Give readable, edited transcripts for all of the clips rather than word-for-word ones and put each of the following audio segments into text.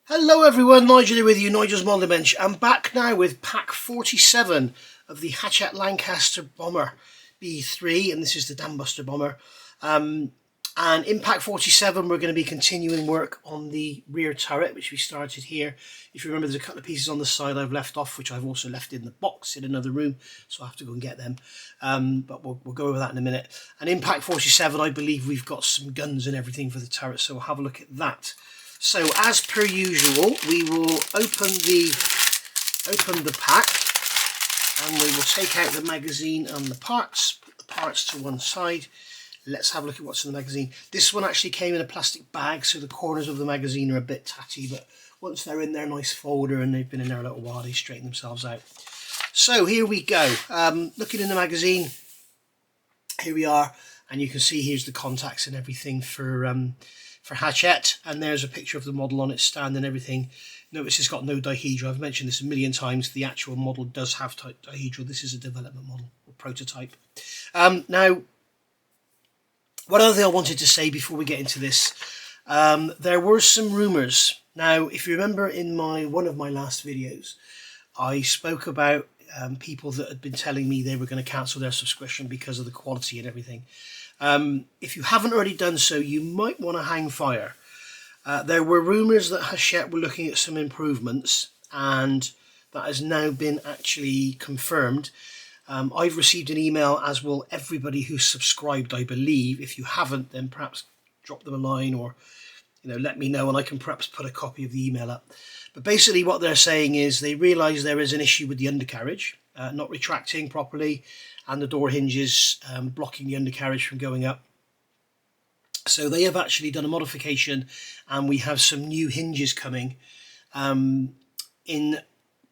Hello everyone, Nigel here with you, Nigel's Modelling Bench. I'm back now with pack 47 of the Hachette Lancaster bomber B.III, and this is the Dambuster bomber. And in pack 47 we're going to be continuing work on the rear turret, which we started here. If you remember, there's a couple of pieces on the side I've left off, which I've also left in the box in another room, so I have to go and get them. But we'll go over that in a minute. And in pack 47 I believe we've got some guns and everything for the turret, so we'll have a look at that. So as per usual, we will open the pack, and we will take out the magazine and the parts, put the parts to one side. Let's have a look at what's in the magazine. This one actually came in a plastic bag, so the corners of the magazine are a bit tatty, but once they're in their nice folder and they've been in there a little while, they straighten themselves out. So here we go. Looking in the magazine, here we are, and you can see here's the contacts and everything for Hachette, and there's a picture of the model on its stand and everything. Notice it's got no dihedral. I've mentioned this a million times. The actual model does have dihedral. This is a development model or prototype. Now, one other thing I wanted to say before we get into this, there were some rumours. Now, if you remember in one of my last videos, I spoke about people that had been telling me they were going to cancel their subscription because of the quality and everything. If you haven't already done so, you might want to hang fire. There were rumours that Hachette were looking at some improvements, and that has now been actually confirmed. I've received an email, as will everybody who's subscribed, I believe. If you haven't, then perhaps drop them a line, or let me know, and I can perhaps put a copy of the email up. But basically what they're saying is they realise there is an issue with the undercarriage not retracting properly, and the door hinges blocking the undercarriage from going up. So they have actually done a modification, and we have some new hinges coming in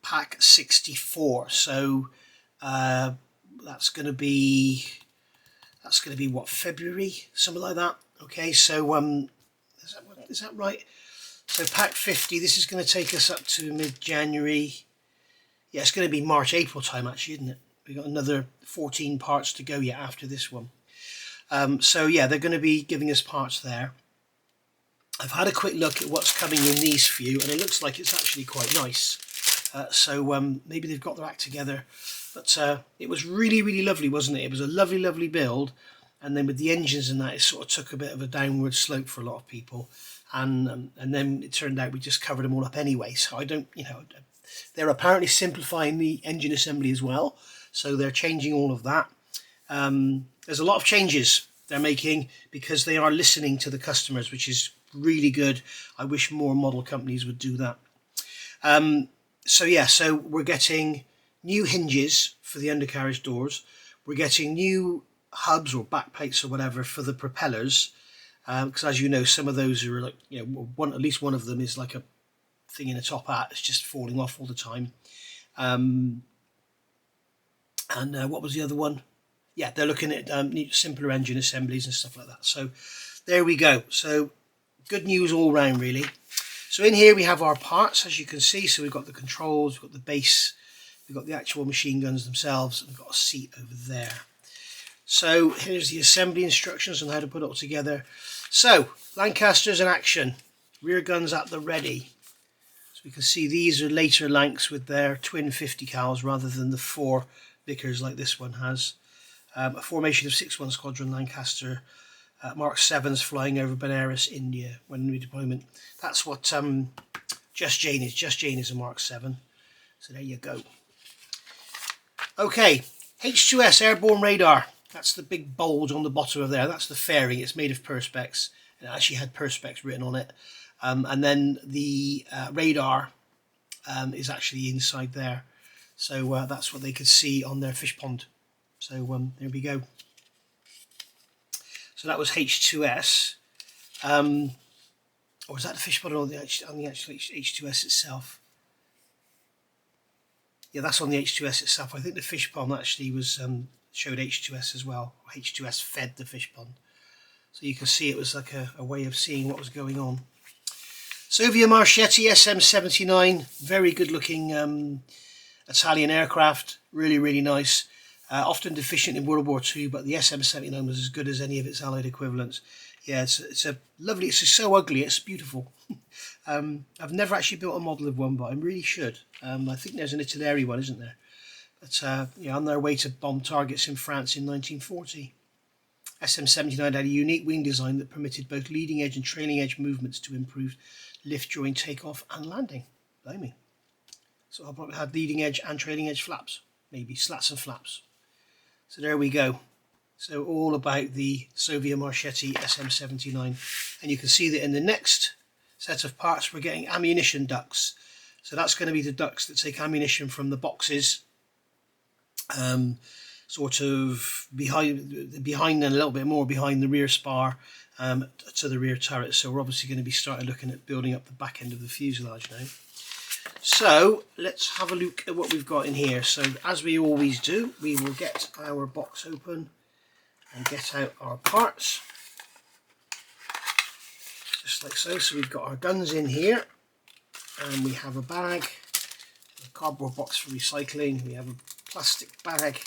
pack 64. So that's going to be what, February, something like that. Okay, so is that right? So pack 50, this is going to take us up to mid-January. Yeah, it's going to be March, April time actually, isn't it? We've got another 14 parts to go yet after this one. So yeah, they're going to be giving us parts there. I've had a quick look at what's coming in these few, and it looks like it's actually quite nice. So maybe they've got their act together. But it was really, really lovely, wasn't it? It was a lovely, lovely build. And then with the engines and that, it sort of took a bit of a downward slope for a lot of people. And then it turned out we just covered them all up anyway. So I don't, they're apparently simplifying the engine assembly as well. So they're changing all of that. There's a lot of changes they're making because they are listening to the customers, which is really good. I wish more model companies would do that. So yeah, so we're getting new hinges for the undercarriage doors. We're getting new hubs or back plates or whatever for the propellers. Because as you know, some of those are like, at least one of them is like a thing in a top hat. It's just falling off all the time. And what was the other one? Yeah, they're looking at simpler engine assemblies and stuff like that. So there we go. So good news all round, really. So in here we have our parts, as you can see. So we've got the controls, we've got the base, we've got the actual machine guns themselves, and we've got a seat over there. So here's the assembly instructions on how to put it all together. So Lancaster's in action, rear guns at the ready. So we can see these are later Lancs with their twin 50 cals rather than the 4 Vickers like this one has. A formation of 6-1 Squadron Lancaster Mark 7s flying over Benares, India when in redeployment. That's what Just Jane is. Just Jane is a Mark 7. So there you go. Okay, H2S airborne radar. That's the big bulge on the bottom of there. That's the fairing. It's made of Perspex. It actually had Perspex written on it. And then the radar is actually inside there. So that's what they could see on their fish pond. So there we go. So that was H2S. Or was that the fish pond on the actual H2S itself? Yeah, that's on the H2S itself. I think the fish pond actually was showed H2S as well. H2S fed the fish pond. So you can see it was like a way of seeing what was going on. Sovia Marchetti SM-79, very good looking Italian aircraft, really, really nice. Often deficient in World War II, but the SM-79 was as good as any of its allied equivalents. Yeah, it's a lovely. It's just so ugly. It's beautiful. I've never actually built a model of one, but I really should. I think there's an Italy one, isn't there? But yeah, on their way to bomb targets in France in 1940. SM-79 had a unique wing design that permitted both leading edge and trailing edge movements to improve lift during takeoff and landing. Blimey. So I probably had leading edge and trailing edge flaps, maybe slats and flaps. So there we go. So all about the Soviet Marchetti SM-79, and you can see that in the next set of parts we're getting ammunition ducts. So that's going to be the ducts that take ammunition from the boxes, sort of behind and a little bit more behind the rear spar to the rear turret. So we're obviously going to be starting looking at building up the back end of the fuselage now. So let's have a look at what we've got in here. So as we always do, we will get our box open and get out our parts, just like so. So we've got our guns in here, and we have a bag, a cardboard box for recycling. We have a plastic bag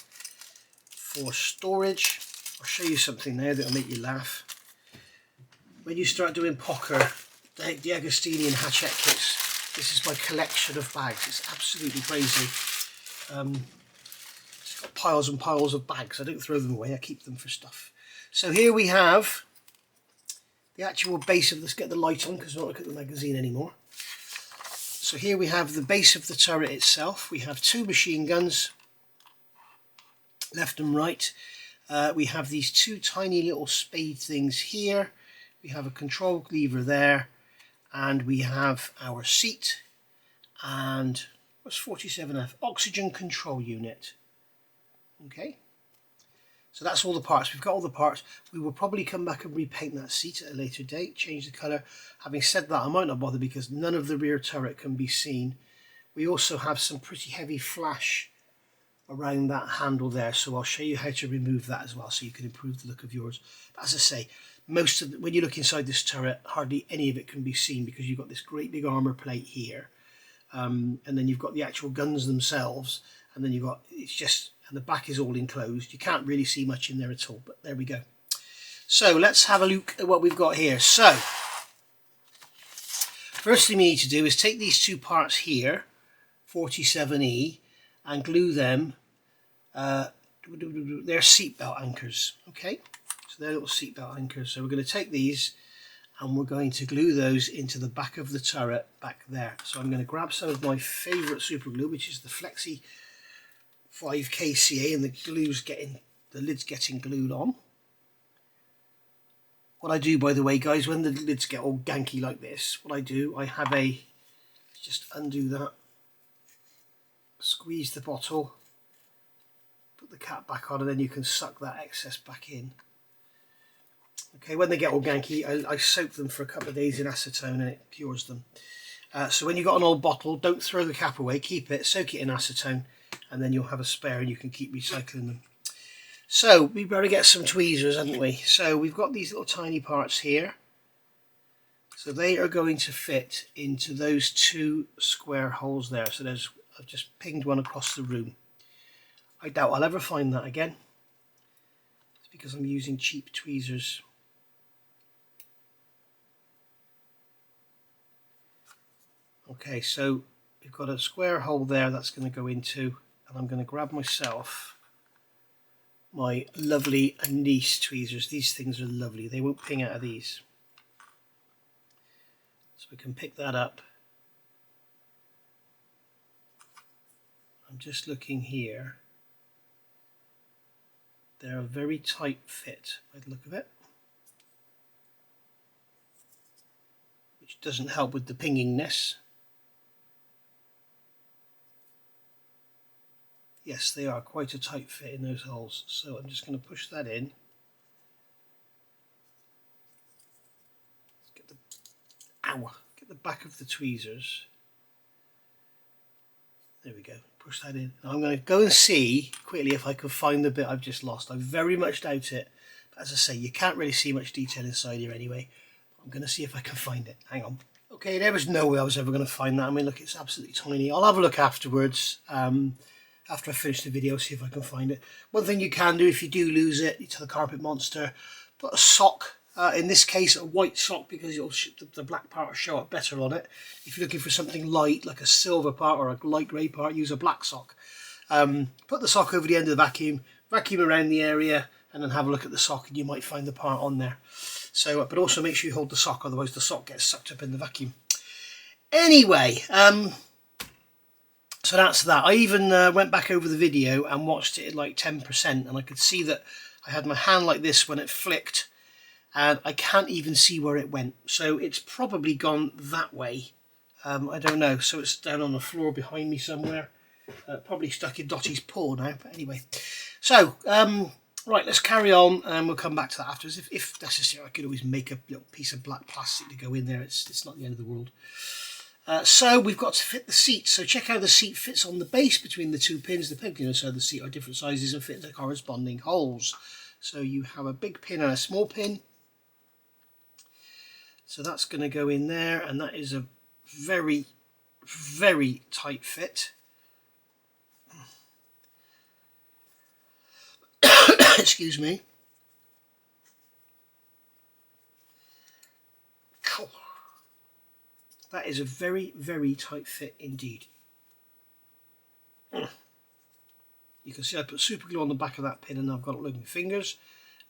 for storage. I'll show you something now that'll make you laugh. When you start doing poker, the Agostini and Hachette kits, this is my collection of bags. It's absolutely crazy. It's got piles and piles of bags. I don't throw them away, I keep them for stuff. So here we have the actual base of, let's get the light on because I don't look at the magazine anymore. So here we have the base of the turret itself. We have two machine guns, left and right. We have these two tiny little spade things here. We have a control lever there, and we have our seat and what's 47F? Oxygen control unit. Okay, so that's all the parts. We've got all the parts. We will probably come back and repaint that seat at a later date, change the colour. Having said that, I might not bother because none of the rear turret can be seen. We also have some pretty heavy flash around that handle there, so I'll show you how to remove that as well, so you can improve the look of yours. But as I say, most of when you look inside this turret, hardly any of it can be seen because you've got this great big armour plate here, and then you've got the actual guns themselves, and then you've got, it's just, and the back is all enclosed. You can't really see much in there at all, but there we go. So let's have a look at what we've got here. So first thing we need to do is take these two parts here, 47E, and glue them. They're seatbelt anchors. Okay, so they're little seatbelt anchors. So we're going to take these and we're going to glue those into the back of the turret back there. So I'm going to grab some of my favourite super glue, which is the Flexi 5KCA, and the lid's getting glued on. What I do, by the way, guys, when the lids get all ganky like this, what I do, I have a, just undo that, squeeze the bottle, put the cap back on, and then you can suck that excess back in. Okay, when they get all ganky, I soak them for a couple of days in acetone and it cures them. So when you've got an old bottle, don't throw the cap away, keep it, soak it in acetone, and then you'll have a spare and you can keep recycling them. So we better get some tweezers, haven't we? So we've got these little tiny parts here. So they are going to fit into those two square holes there. So there's, I've just pinged one across the room. I doubt I'll ever find that again. It's because I'm using cheap tweezers. Okay, so we've got a square hole there that's going to go into, and I'm going to grab myself my lovely Nice tweezers. These things are lovely. They won't ping out of these. So we can pick that up. I'm just looking here. They're a very tight fit by the look of it, which doesn't help with the pingingness. Yes, they are quite a tight fit in those holes. So I'm just going to push that in. Get the back of the tweezers. There we go. Push that in. Now I'm going to go and see quickly if I can find the bit I've just lost. I very much doubt it. But as I say, you can't really see much detail inside here anyway. I'm going to see if I can find it. Hang on. Okay, there was no way I was ever going to find that. I mean, look, it's absolutely tiny. I'll have a look afterwards. After I finish the video, see if I can find it. One thing you can do if you do lose it to the carpet monster, put a sock In this case, a white sock, because the black part will show up better on it. If you're looking for something light, like a silver part or a light grey part, use a black sock. Put the sock over the end of the vacuum around the area, and then have a look at the sock, and you might find the part on there. So, but also make sure you hold the sock, otherwise the sock gets sucked up in the vacuum. Anyway, so that's that. I even went back over the video and watched it at like 10%, and I could see that I had my hand like this when it flicked, and I can't even see where it went. So it's probably gone that way. I don't know. So it's down on the floor behind me somewhere. Probably stuck in Dottie's paw now. But anyway, so right, let's carry on, and we'll come back to that afterwards. If necessary, I could always make a little piece of black plastic to go in there. It's not the end of the world. So we've got to fit the seat. So check how the seat fits on the base between the two pins. The pin, so the seat are different sizes and fit into corresponding holes. So you have a big pin and a small pin. So that's going to go in there, and that is a very, very tight fit. Excuse me. Cool. That is a very, very tight fit indeed. You can see I put super glue on the back of that pin, and I've got it with my fingers.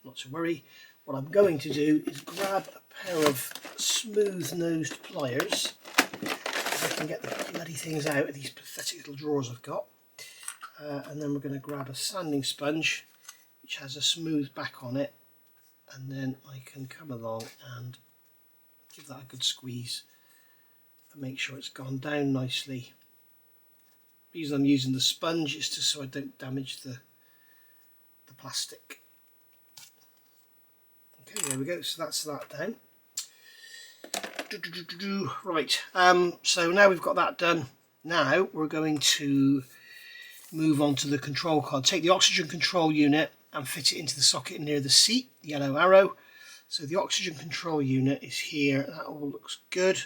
Not to worry. What I'm going to do is grab a pair of smooth-nosed pliers. If I can get the bloody things out of these pathetic little drawers I've got. And then we're going to grab a sanding sponge, which has a smooth back on it. And then I can come along and give that a good squeeze and make sure it's gone down nicely. The reason I'm using the sponge is just so I don't damage the plastic. Okay, there we go. So that's that down. Right, so now we've got that done. Now we're going to move on to the control card. Take the oxygen control unit and fit it into the socket near the seat, the yellow arrow. So the oxygen control unit is here. That all looks good.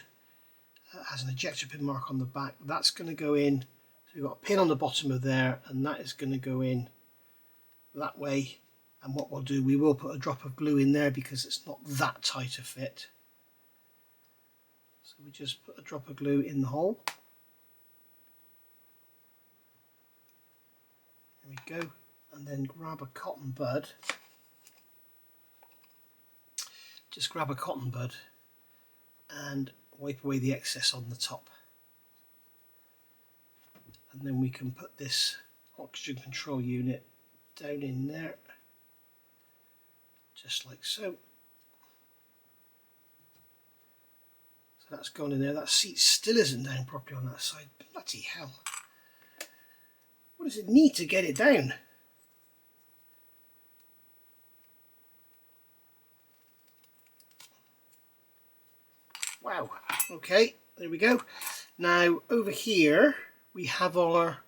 That has an ejector pin mark on the back. That's going to go in. So we've got a pin on the bottom of there, and that is going to go in that way. And what we'll do, we will put a drop of glue in there because it's not that tight a fit. So we just put a drop of glue in the hole. There we go. And then grab a cotton bud. Just grab a cotton bud and wipe away the excess on the top. And then we can put this oxygen control unit down in there. Just like so. So that's gone in there. That seat still isn't down properly on that side. Bloody hell. What does it need to get it down? Wow. Okay, there we go. Now over here we have our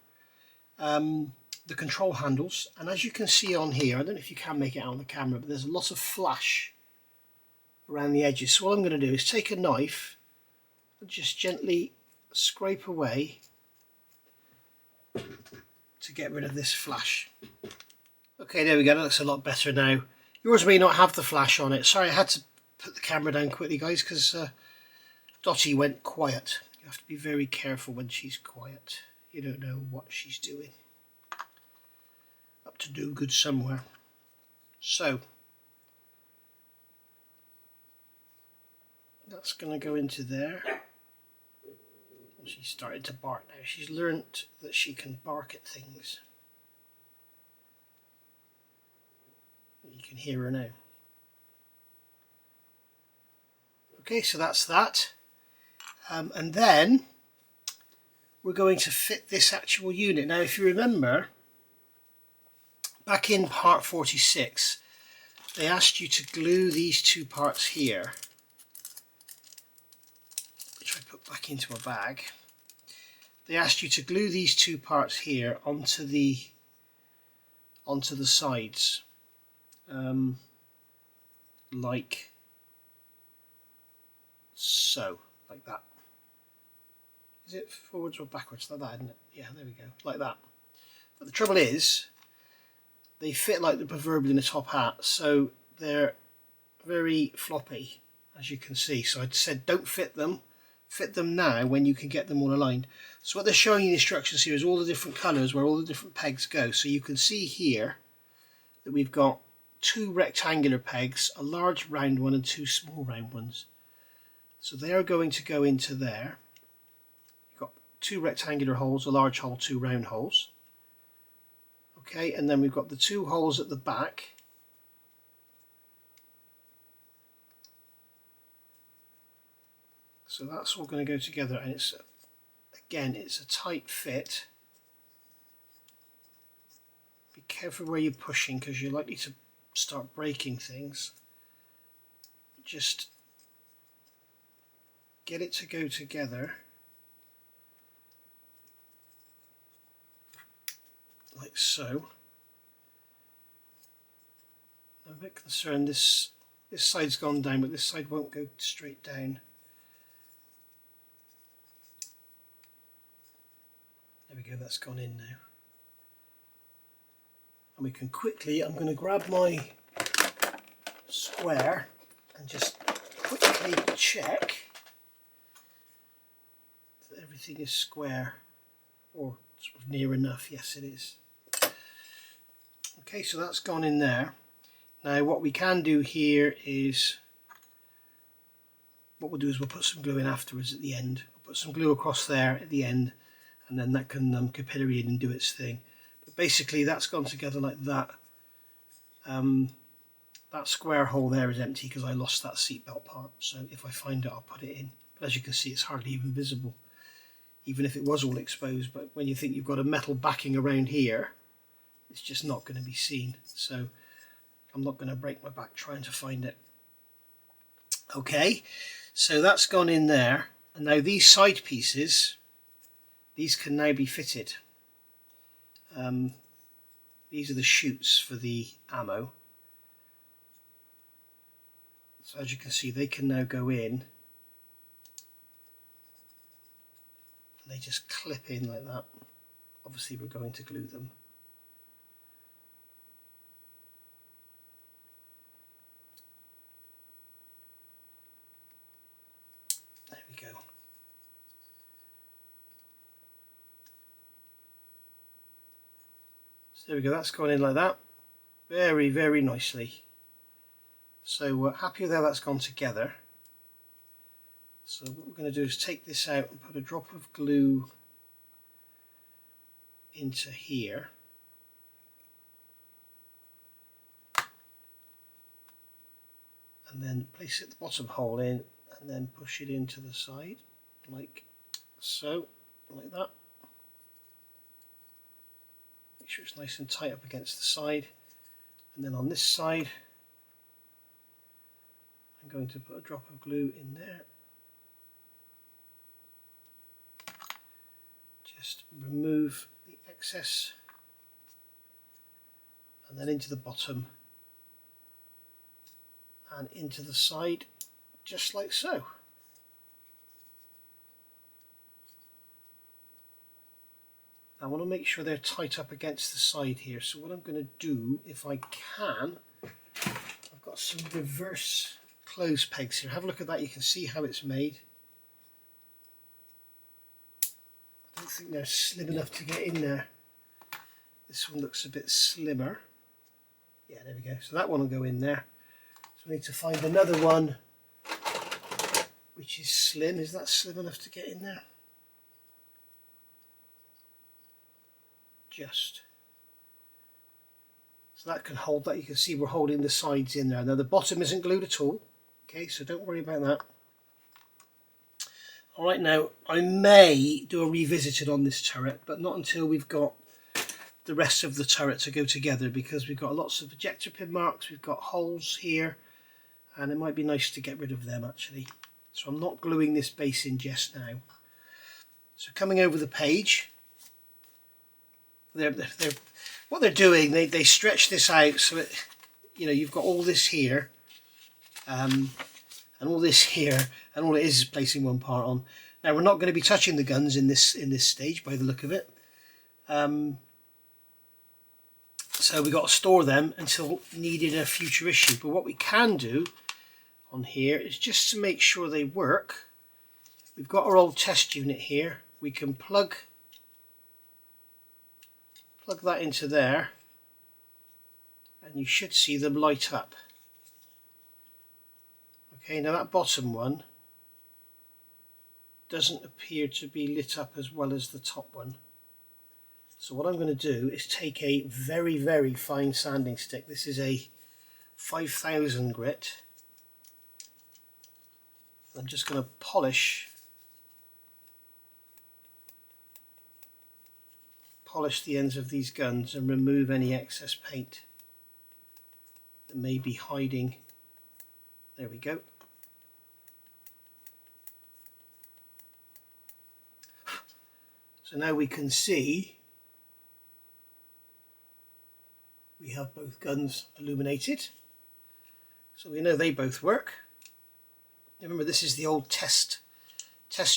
the control handles, and as you can see on here, I don't know if you can make it out on the camera, but there's a lot of flash around the edges. So what I'm going to do is take a knife and just gently scrape away to get rid of this flash. Okay, there we go. That looks a lot better now. Yours may not have the flash on it. Sorry, I had to put the camera down quickly, guys, because Dottie went quiet. You have to be very careful when she's quiet. You don't know what she's doing. Up to do good somewhere. So that's going to go into there. She's starting to bark now. She's learnt that she can bark at things. You can hear her now. Okay, so that's that. And then we're going to fit this actual unit. Now, if you remember, back in part 46, they asked you to glue these two parts here, which I put back into a bag. They asked you to glue these two parts here onto the sides, like so, like that. Is it forwards or backwards? Like that, isn't it? Yeah, there we go, like that. But the trouble is, they fit like the proverbial in a top hat, so they're very floppy, as you can see. So I said don't fit them now when you can get them all aligned. So what they're showing you in the instructions here is all the different colours where all the different pegs go. So you can see here that we've got 2 rectangular pegs, a large round one and 2 small round ones. So they are going to go into there. You've got 2 rectangular holes, a large hole, 2 round holes. Okay, and then we've got the 2 holes at the back. So that's all going to go together, and it's, again, it's a tight fit. Be careful where you're pushing because you're likely to start breaking things. Just get it to go together like so. I'm a bit concerned this side's gone down, but this side won't go straight down. There we go, that's gone in now. And we can quickly, I'm going to grab my square and just quickly check that everything is square, or sort of near enough. Yes, it is. Okay, so that's gone in there. Now what we can do here is, what we'll do is we'll put some glue in afterwards at the end. We'll put some glue across there at the end, and then that can capillary in and do its thing. But basically that's gone together like that. That square hole there is empty because I lost that seatbelt part, so if I find it I'll put it in. But as you can see, it's hardly even visible, even if it was all exposed. But when you think you've got a metal backing around here, it's just not going to be seen. So I'm not going to break my back trying to find it. Okay, so that's gone in there, and now these side pieces, these can now be fitted. These are the chutes for the ammo. So as you can see, they can now go in, and they just clip in like that. Obviously we're going to glue them. There we go. So there we go, that's gone in like that. Very, very nicely. So happy with how that's gone together. So what we're going to do is take this out and put a drop of glue into here. And then place it the bottom hole in, and then push it into the side like so, like that. Make sure it's nice and tight up against the side. And then on this side I'm going to put a drop of glue in there. Just remove the excess, and then into the bottom and into the side, just like so. I want to make sure they're tight up against the side here, so what I'm going to do, if I can, I've got some reverse clothes pegs here. Have a look at that, you can see how it's made. I don't think they're slim enough to get in there. This one looks a bit slimmer. Yeah, there we go. So that one will go in there. So we need to find another one which is slim. Is that slim enough to get in there? Just. So that can hold that. You can see we're holding the sides in there. Now the bottom isn't glued at all. Okay, so don't worry about that. Alright, now I may do a revisited on this turret, but not until we've got the rest of the turret to go together, because we've got lots of ejector pin marks, we've got holes here, and it might be nice to get rid of them actually. So I'm not gluing this base in just now. So coming over the page, what they're doing, they stretch this out so it, you know, you've got all this here, and all this here, and all it is placing one part on. Now we're not going to be touching the guns in this stage by the look of it, so we've got to store them until needed in a future issue. But what we can do on here is just to make sure they work. We've got our old test unit here. We can plug that into there, and you should see them light up. Okay, now that bottom one doesn't appear to be lit up as well as the top one. So what I'm going to do is take a very, very fine sanding stick. This is a 5000 grit. I'm just going to polish the ends of these guns and remove any excess paint that may be hiding. There we go. So now we can see we have both guns illuminated, so we know they both work. Remember, this is the old test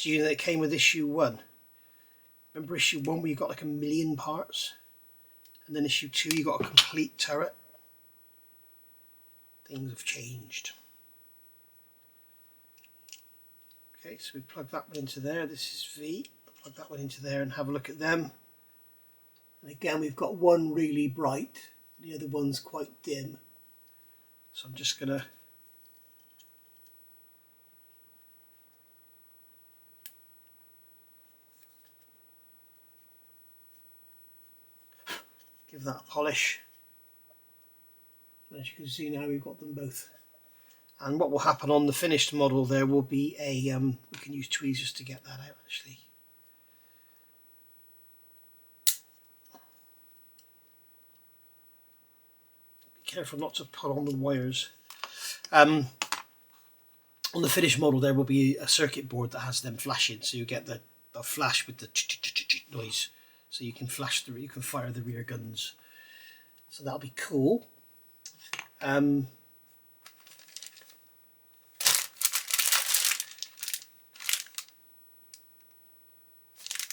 unit that came with issue 1. Remember issue 1 where you got like 1,000,000 parts, and then issue 2 you got a complete turret. Things have changed. Okay, so we plug that one into there. This is V. Plug that one into there and have a look at them. And again, we've got one really bright, the other one's quite dim. So I'm just going to give that a polish. As you can see now, we've got them both. And what will happen on the finished model, there will be a, we can use tweezers to get that out actually. Be careful not to pull on the wires. On the finished model there will be a circuit board that has them flashing, so you get the flash with the noise, so you can you can fire the rear guns. So that'll be cool.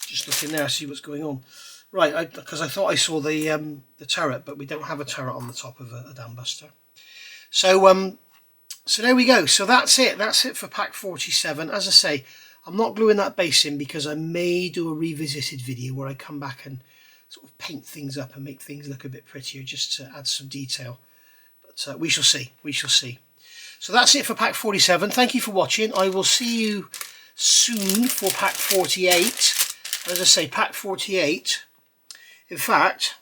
Just looking there, see what's going on. Right, because I thought I saw the turret, but we don't have a turret on the top of a Dambuster. So so there we go. So that's it. That's it for pack 47. As I say, I'm not gluing that base in because I may do a revisited video where I come back and sort of paint things up and make things look a bit prettier, just to add some detail. But we shall see. We shall see. So that's it for pack 47. Thank you for watching. I will see you soon for pack 48. As I say, pack 48. In fact,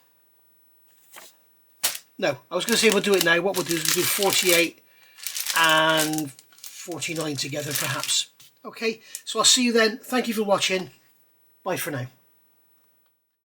no, I was going to say we'll do it now. What we'll do is we'll do 48 and 49 together perhaps. Okay, so I'll see you then. Thank you for watching. Bye for now.